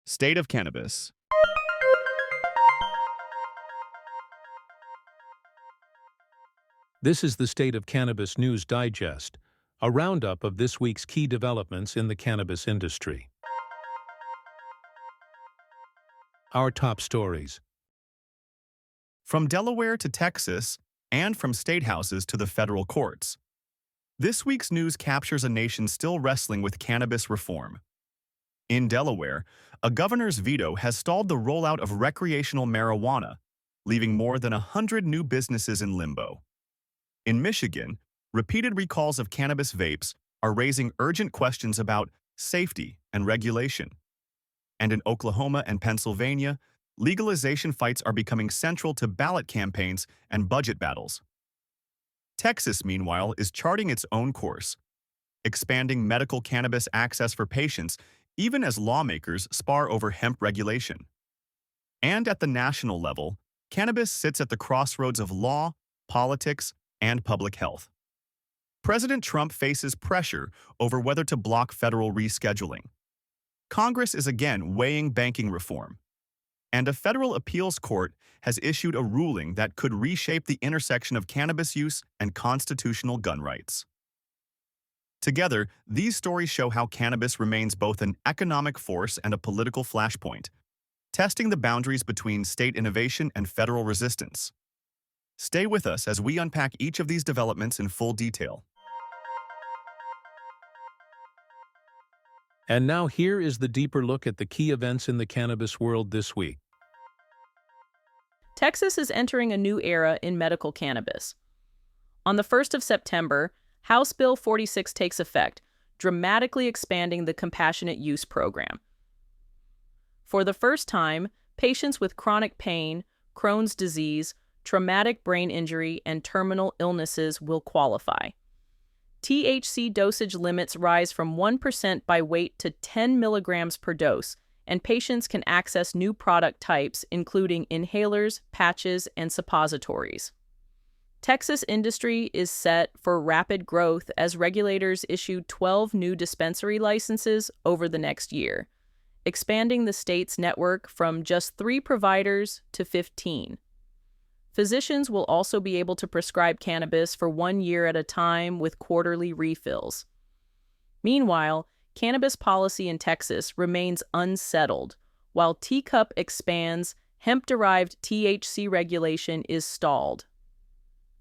State of Cannabis. This is the State of Cannabis News Digest, a roundup of this week's key developments in the cannabis industry. Our top stories. From Delaware to Texas, and from state houses to the federal courts. This week's news captures a nation still wrestling with cannabis reform. In Delaware, a governor's veto has stalled the rollout of recreational marijuana, leaving more than 100 new businesses in limbo. In Michigan, repeated recalls of cannabis vapes are raising urgent questions about safety and regulation. And in Oklahoma and Pennsylvania, legalization fights are becoming central to ballot campaigns and budget battles. Texas, meanwhile, is charting its own course, expanding medical cannabis access for patients even as lawmakers spar over hemp regulation. And at the national level, cannabis sits at the crossroads of law, politics, and public health. President Trump faces pressure over whether to block federal rescheduling. Congress is again weighing banking reform. And a federal appeals court has issued a ruling that could reshape the intersection of cannabis use and constitutional gun rights. Together, these stories show how cannabis remains both an economic force and a political flashpoint, testing the boundaries between state innovation and federal resistance. Stay with us as we unpack each of these developments in full detail. And now here is the deeper look at the key events in the cannabis world this week. Texas is entering a new era in medical cannabis. On the 1st of September, House Bill 46 takes effect, dramatically expanding the compassionate use program. For the first time, patients with chronic pain, Crohn's disease, traumatic brain injury, and terminal illnesses will qualify. THC dosage limits rise from 1% by weight to 10 milligrams per dose, and patients can access new product types, including inhalers, patches, and suppositories. Texas industry is set for rapid growth as regulators issue 12 new dispensary licenses over the next year, expanding the state's network from just 3 providers to 15. Physicians will also be able to prescribe cannabis for 1 year at a time with quarterly refills. Meanwhile, cannabis policy in Texas remains unsettled. While teacup expands, hemp-derived THC regulation is stalled.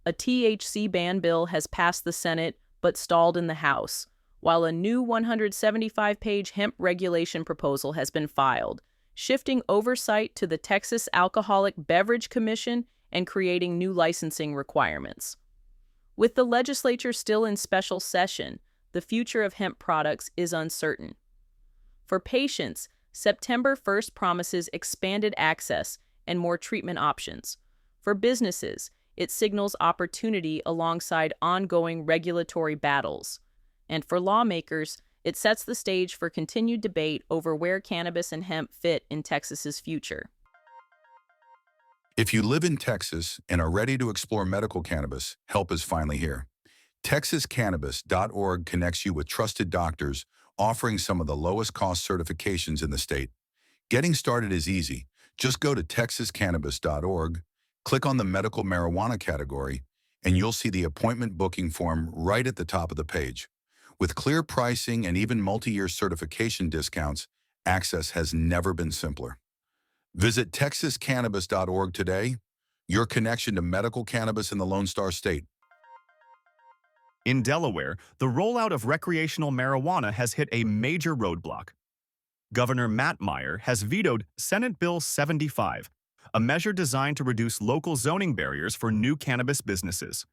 A THC ban bill has passed the Senate but stalled in the House, while a new 175-page hemp regulation proposal has been filed, shifting oversight to the Texas Alcoholic Beverage Commission and creating new licensing requirements. With the legislature still in special session, the future of hemp products is uncertain. For patients, September 1st promises expanded access and more treatment options. For businesses, it signals opportunity alongside ongoing regulatory battles. And for lawmakers, it sets the stage for continued debate over where cannabis and hemp fit in Texas's future. If you live in Texas and are ready to explore medical cannabis, help is finally here. TexasCannabis.org connects you with trusted doctors offering some of the lowest cost certifications in the state. Getting started is easy. Just go to TexasCannabis.org, click on the medical marijuana category, and you'll see the appointment booking form right at the top of the page. With clear pricing and even multi-year certification discounts, access has never been simpler. Visit TexasCannabis.org today, your connection to medical cannabis in the Lone Star State. In Delaware, the rollout of recreational marijuana has hit a major roadblock. Governor Matt Meyer has vetoed Senate Bill 75, a measure designed to reduce local zoning barriers for new cannabis businesses.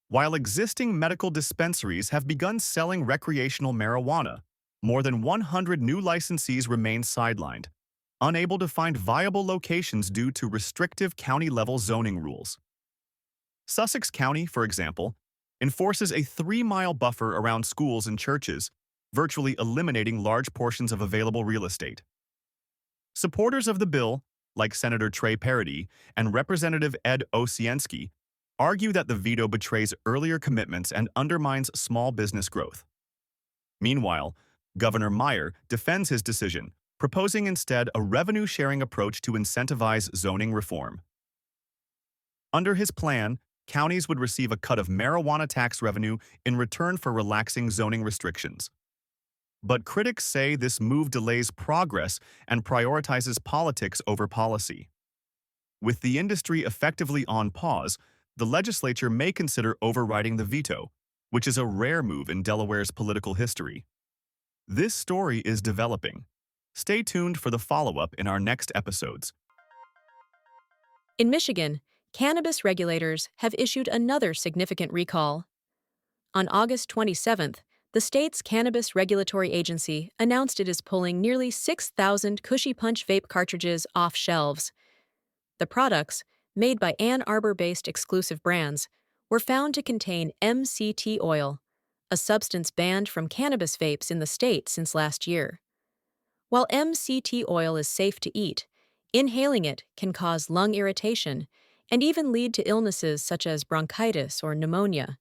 While existing medical dispensaries have begun selling recreational marijuana, more than 100 new licensees remain sidelined, unable to find viable locations due to restrictive county-level zoning rules. Sussex County, for example, enforces a 3-mile buffer around schools and churches, virtually eliminating large portions of available real estate. Supporters of the bill, like Senator Trey Parody and Representative Ed Osienski, argue that the veto betrays earlier commitments and undermines small business growth. Meanwhile, Governor Meyer defends his decision, proposing instead a revenue-sharing approach to incentivize zoning reform. Under his plan, counties would receive a cut of marijuana tax revenue in return for relaxing zoning restrictions. But critics say this move delays progress and prioritizes politics over policy. With the industry effectively on pause, the legislature may consider overriding the veto, which is a rare move in Delaware's political history. This story is developing. Stay tuned for the follow-up in our next episodes. In Michigan, cannabis regulators have issued another significant recall. On August 27th, the state's Cannabis Regulatory Agency announced it is pulling nearly 6,000 Cushy Punch vape cartridges off shelves. The products, made by Ann Arbor-based exclusive brands, were found to contain MCT oil, a substance banned from cannabis vapes in the state since last year. While MCT oil is safe to eat, inhaling it can cause lung irritation and even lead to illnesses such as bronchitis or pneumonia.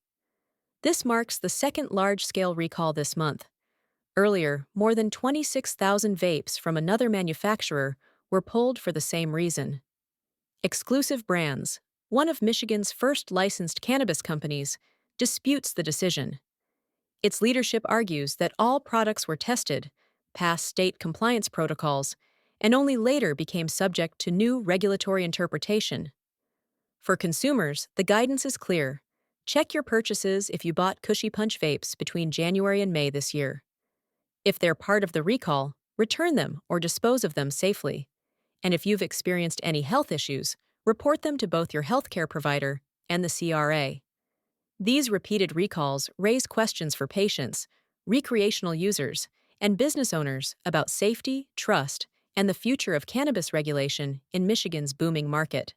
This marks the second large-scale recall this month. Earlier, more than 26,000 vapes from another manufacturer were pulled for the same reason. Exclusive Brands, one of Michigan's first licensed cannabis companies, disputes the decision. Its leadership argues that all products were tested, passed state compliance protocols, and only later became subject to new regulatory interpretation. For consumers, the guidance is clear. Check your purchases if you bought Cushy Punch vapes between January and May this year. If they're part of the recall, return them or dispose of them safely. And if you've experienced any health issues, report them to both your healthcare provider and the CRA. These repeated recalls raise questions for patients, recreational users, and business owners about safety, trust, and the future of cannabis regulation in Michigan's booming market.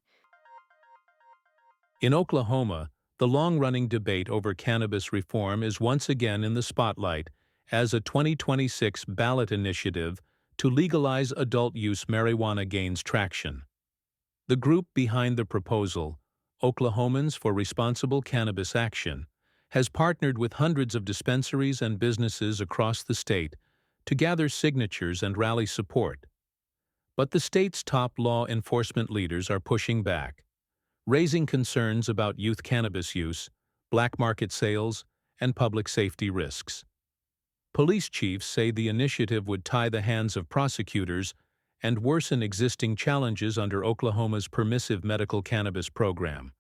In Oklahoma, the long-running debate over cannabis reform is once again in the spotlight as a 2026 ballot initiative to legalize adult-use marijuana gains traction. The group behind the proposal, Oklahomans for Responsible Cannabis Action, has partnered with hundreds of dispensaries and businesses across the state to gather signatures and rally support. But the state's top law enforcement leaders are pushing back, raising concerns about youth cannabis use, black market sales, and public safety risks. Police chiefs say the initiative would tie the hands of prosecutors and worsen existing challenges under Oklahoma's permissive medical cannabis program.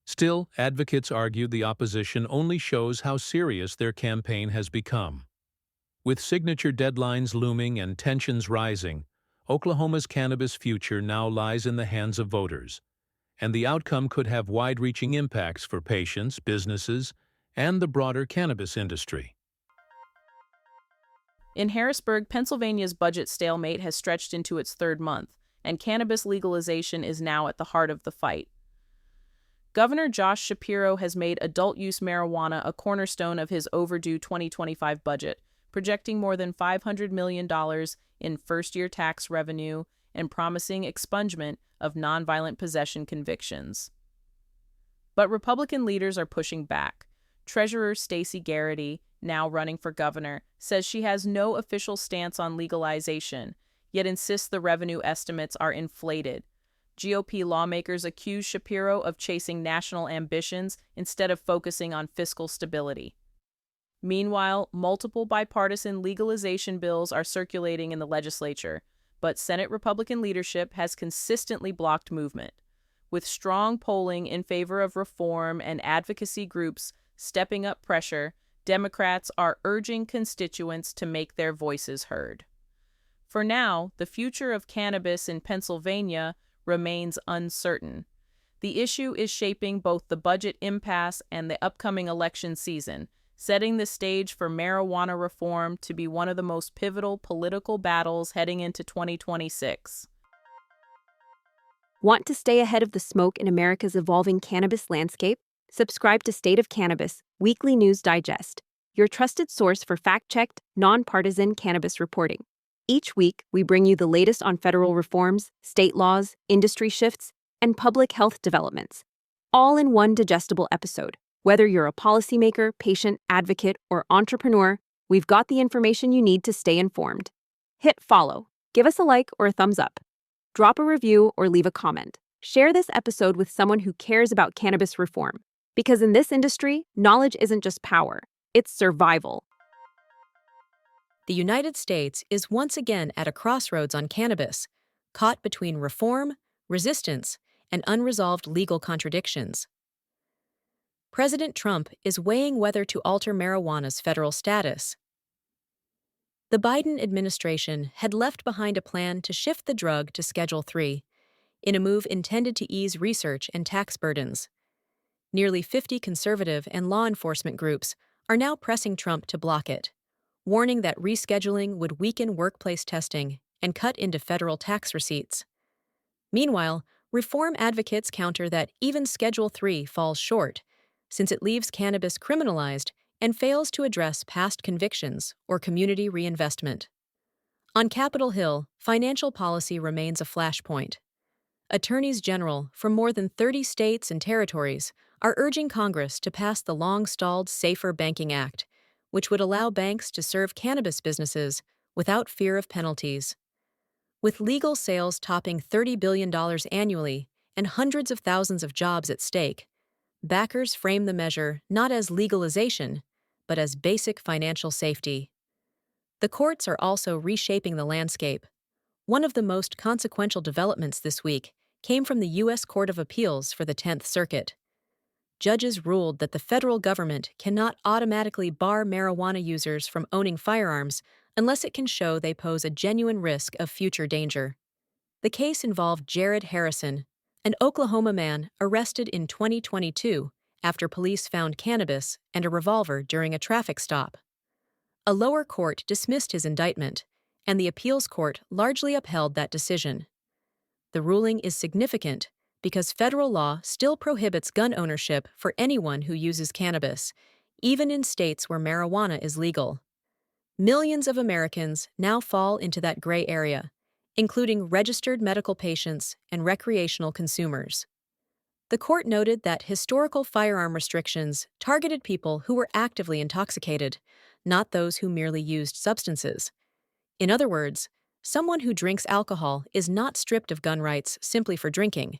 Still, advocates argue the opposition only shows how serious their campaign has become. With signature deadlines looming and tensions rising, Oklahoma's cannabis future now lies in the hands of voters, and the outcome could have wide-reaching impacts for patients, businesses, and the broader cannabis industry. In Harrisburg, Pennsylvania's budget stalemate has stretched into its third month, and cannabis legalization is now at the heart of the fight. Governor Josh Shapiro has made adult-use marijuana a cornerstone of his overdue 2025 budget, projecting more than $500 million in first-year tax revenue and promising expungement of nonviolent possession convictions. But Republican leaders are pushing back. Treasurer Stacey Garrity, now running for governor, says she has no official stance on legalization, yet insists the revenue estimates are inflated. GOP lawmakers accuse Shapiro of chasing national ambitions instead of focusing on fiscal stability. Meanwhile, multiple bipartisan legalization bills are circulating in the legislature, but Senate Republican leadership has consistently blocked movement. With strong polling in favor of reform and advocacy groups stepping up pressure, Democrats are urging constituents to make their voices heard. For now, the future of cannabis in Pennsylvania remains uncertain. The issue is shaping both the budget impasse and the upcoming election season, setting the stage for marijuana reform to be one of the most pivotal political battles heading into 2026. Want to stay ahead of the smoke in America's evolving cannabis landscape? Subscribe to State of Cannabis, Weekly News Digest, your trusted source for fact-checked, nonpartisan cannabis reporting. Each week, we bring you the latest on federal reforms, state laws, industry shifts, and public health developments, all in one digestible episode. Whether you're a policymaker, patient, advocate, or entrepreneur, we've got the information you need to stay informed. Hit follow Give us a like or a thumbs up. Drop a review or leave a comment. Share this episode with someone who cares about cannabis reform. Because in this industry, knowledge isn't just power, it's survival. The United States is once again at a crossroads on cannabis, caught between reform, resistance, and unresolved legal contradictions. President Trump is weighing whether to alter marijuana's federal status. The Biden administration had left behind a plan to shift the drug to Schedule III, in a move intended to ease research and tax burdens. Nearly 50 conservative and law enforcement groups are now pressing Trump to block it, warning that rescheduling would weaken workplace testing and cut into federal tax receipts. Meanwhile, reform advocates counter that even Schedule III falls short, since it leaves cannabis criminalized and fails to address past convictions or community reinvestment. On Capitol Hill, financial policy remains a flashpoint. Attorneys general from more than 30 states and territories are urging Congress to pass the long-stalled Safer Banking Act, which would allow banks to serve cannabis businesses without fear of penalties. With legal sales topping $30 billion annually and hundreds of thousands of jobs at stake, backers frame the measure not as legalization, but as basic financial safety. The courts are also reshaping the landscape. One of the most consequential developments this week came from the U.S. Court of Appeals for the 10th Circuit. Judges ruled that the federal government cannot automatically bar marijuana users from owning firearms unless it can show they pose a genuine risk of future danger. The case involved Jared Harrison, an Oklahoma man arrested in 2022 after police found cannabis and a revolver during a traffic stop. A lower court dismissed his indictment, and the appeals court largely upheld that decision. The ruling is significant because federal law still prohibits gun ownership for anyone who uses cannabis, even in states where marijuana is legal. Millions of Americans now fall into that gray area, including registered medical patients and recreational consumers. The court noted that historical firearm restrictions targeted people who were actively intoxicated, not those who merely used substances. In other words, someone who drinks alcohol is not stripped of gun rights simply for drinking,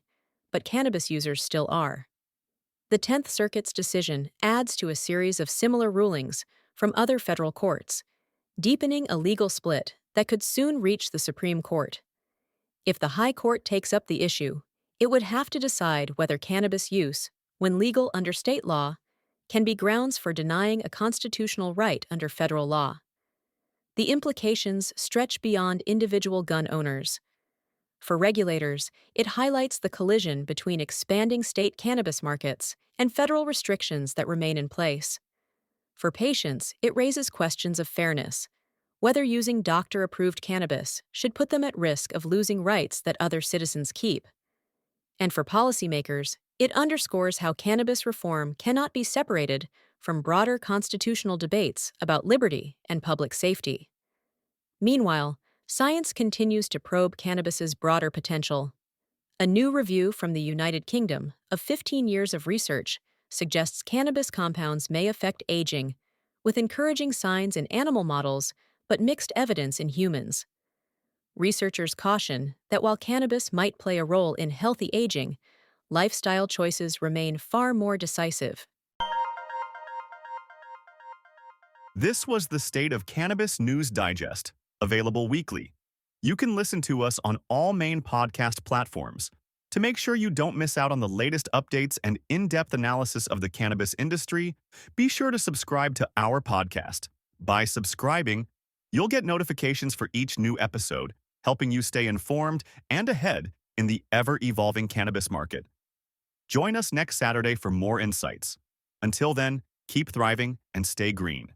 but cannabis users still are. The 10th Circuit's decision adds to a series of similar rulings from other federal courts, deepening a legal split that could soon reach the Supreme Court. If the High Court takes up the issue, it would have to decide whether cannabis use, when legal under state law, can be grounds for denying a constitutional right under federal law. The implications stretch beyond individual gun owners. For regulators, it highlights the collision between expanding state cannabis markets and federal restrictions that remain in place. For patients, it raises questions of fairness, whether using doctor-approved cannabis should put them at risk of losing rights that other citizens keep. And for policymakers, it underscores how cannabis reform cannot be separated from broader constitutional debates about liberty and public safety. Meanwhile, science continues to probe cannabis's broader potential. A new review from the United Kingdom of 15 years of research suggests cannabis compounds may affect aging, with encouraging signs in animal models but mixed evidence in humans. Researchers caution that while cannabis might play a role in healthy aging, lifestyle choices remain far more decisive. This was the State of Cannabis News Digest, available weekly. You can listen to us on all main podcast platforms. To make sure you don't miss out on the latest updates and in-depth analysis of the cannabis industry, be sure to subscribe to our podcast. By subscribing, you'll get notifications for each new episode, helping you stay informed and ahead in the ever-evolving cannabis market. Join us next Saturday for more insights. Until then, keep thriving and stay green.